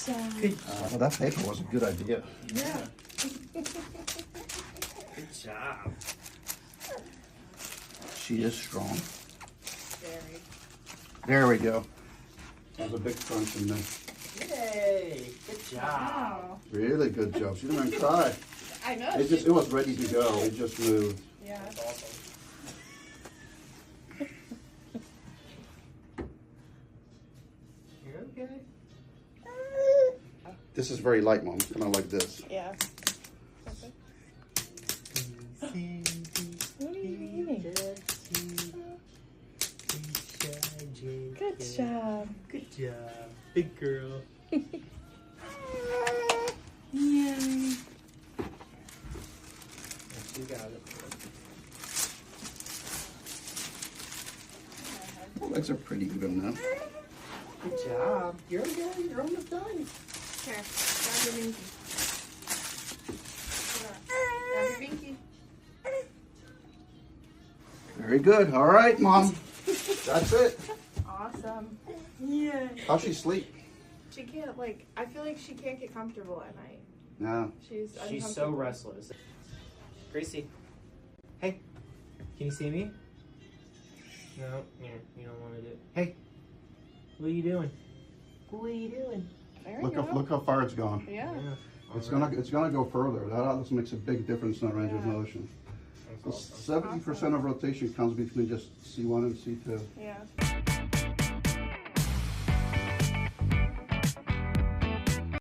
job. Well, that paper was a good idea. Yeah. Good job. She is strong. Very. There we go. There's a big crunch in there. Yay! Good job. Wow. Really good job. She didn't even cry. I know. It was ready to go. It just moved. Yeah. That's awesome. You're okay. This is very light, Mom. Kind of like this. Yeah. What are you eating? Good job. Good job. Big girl. Yeah. You got it. Her legs are pretty good now. Good job. You're okay. You're almost done. Here, grab your binky. Grab your binky. Very good. All right, Mom. That's it. Awesome. Yeah. How's she sleep? She can't, like, I feel like she can't get comfortable at night. Yeah. She's She's so uncomfortable. restless. Gracie. Hey. Can you see me? No. Here. You don't want to do it. Hey. What are you doing? What are you doing? There we go. Look how far it's gone. Yeah. It's gonna go further. That also makes a big difference in the range of Yeah. motion. That's awesome. 70% of rotation comes between just C1 and C2. Yeah.